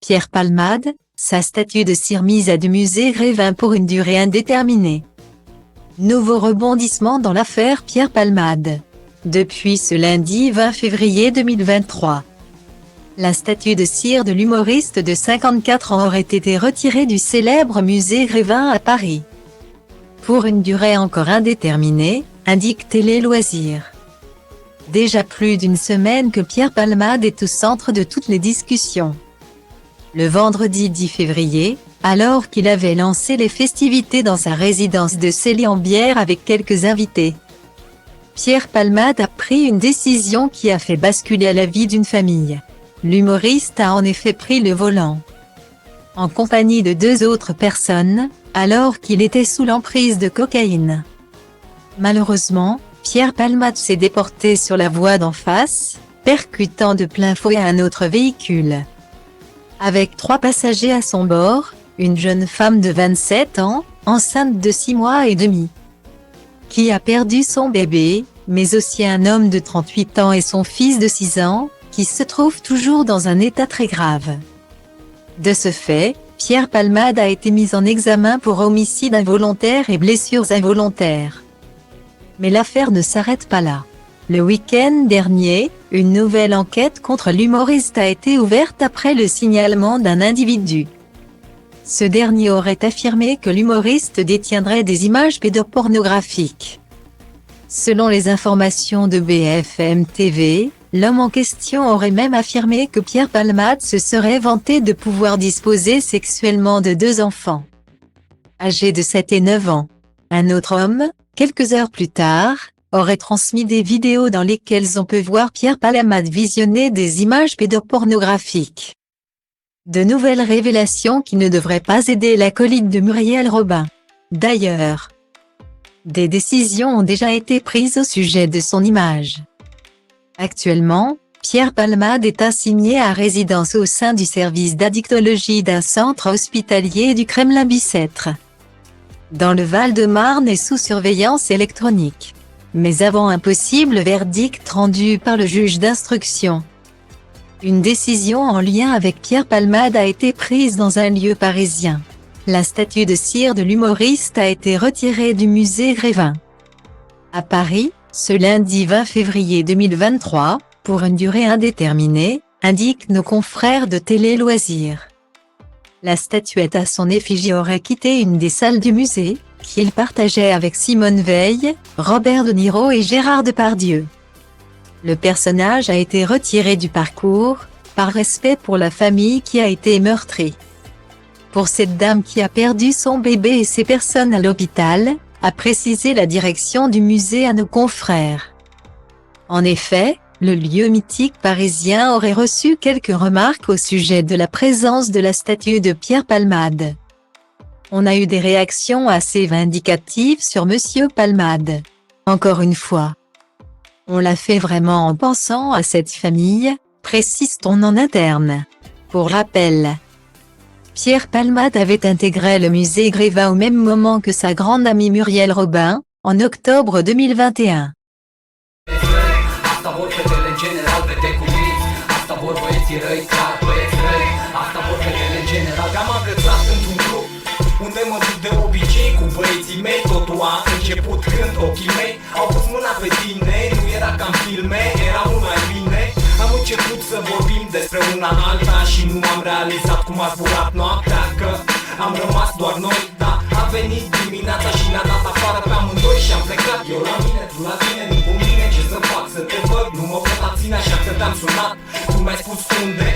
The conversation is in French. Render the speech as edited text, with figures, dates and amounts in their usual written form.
Pierre Palmade, sa statue de cire mise à du musée Grévin pour une durée indéterminée. Nouveau rebondissement dans l'affaire Pierre Palmade. Depuis ce lundi 20 février 2023. La statue de cire de l'humoriste de 54 ans aurait été retirée du célèbre musée Grévin à Paris. Pour une durée encore indéterminée, indique Télé Loisirs. Déjà plus d'une semaine que Pierre Palmade est au centre de toutes les discussions. Le vendredi 10 février, alors qu'il avait lancé les festivités dans sa résidence de Célie-en-Bière avec quelques invités, Pierre Palmade a pris une décision qui a fait basculer la vie d'une famille. L'humoriste a en effet pris le volant, en compagnie de 2 autres personnes, alors qu'il était sous l'emprise de cocaïne. Malheureusement, Pierre Palmade s'est déporté sur la voie d'en face, percutant de plein fouet un autre véhicule. Avec 3 passagers à son bord, une jeune femme de 27 ans, enceinte de 6 mois et demi, qui a perdu son bébé, mais aussi un homme de 38 ans et son fils de 6 ans, qui se trouve toujours dans un état très grave. De ce fait, Pierre Palmade a été mis en examen pour homicide involontaire et blessures involontaires. Mais l'affaire ne s'arrête pas là. Le week-end dernier, une nouvelle enquête contre l'humoriste a été ouverte après le signalement d'un individu. Ce dernier aurait affirmé que l'humoriste détiendrait des images pédopornographiques. Selon les informations de BFM TV, l'homme en question aurait même affirmé que Pierre Palmade se serait vanté de pouvoir disposer sexuellement de 2 enfants, âgés de 7 et 9 ans. Un autre homme, quelques heures plus tard, aurait transmis des vidéos dans lesquelles on peut voir Pierre Palmade visionner des images pédopornographiques. De nouvelles révélations qui ne devraient pas aider l'acolyte de Muriel Robin. D'ailleurs, des décisions ont déjà été prises au sujet de son image. Actuellement, Pierre Palmade est assigné à résidence au sein du service d'addictologie d'un centre hospitalier du Kremlin-Bicêtre, dans le Val-de-Marne et sous surveillance électronique. Mais avant un possible verdict rendu par le juge d'instruction, une décision en lien avec Pierre Palmade a été prise dans un lieu parisien. La statue de cire de l'humoriste a été retirée du musée Grévin à Paris, ce lundi 20 février 2023, pour une durée indéterminée, indiquent nos confrères de Télé Loisirs. La statuette à son effigie aurait quitté une des salles du musée, qu'il partageait avec Simone Veil, Robert De Niro et Gérard Depardieu. Le personnage a été retiré du parcours, par respect pour la famille qui a été meurtrie. Pour cette dame qui a perdu son bébé et ses personnes à l'hôpital, a précisé la direction du musée à nos confrères. En effet, le lieu mythique parisien aurait reçu quelques remarques au sujet de la présence de la statue de Pierre Palmade. On a eu des réactions assez vindicatives sur Monsieur Palmade. Encore une fois, on l'a fait vraiment en pensant à cette famille, précise-t-on en interne. Pour rappel, Pierre Palmade avait intégré le musée Grévin au même moment que sa grande amie Muriel Robin, en octobre 2021. Unde mă duc de obicei cu băieții mei. Totul a început când ochii mei au pus mâna pe tine. Nu era ca în filme, era mult mai bine. Am început să vorbim despre una alta și nu am realizat cum a zburat noaptea, că am rămas doar noi. Da, a venit dimineața și ne-a dat afară pe amândoi și am plecat. Eu la mine, tu la tine, nu cu mine. Ce să fac, să te văd, nu mă pot abține, așa că te-am sunat. Tu mi-ai spus unde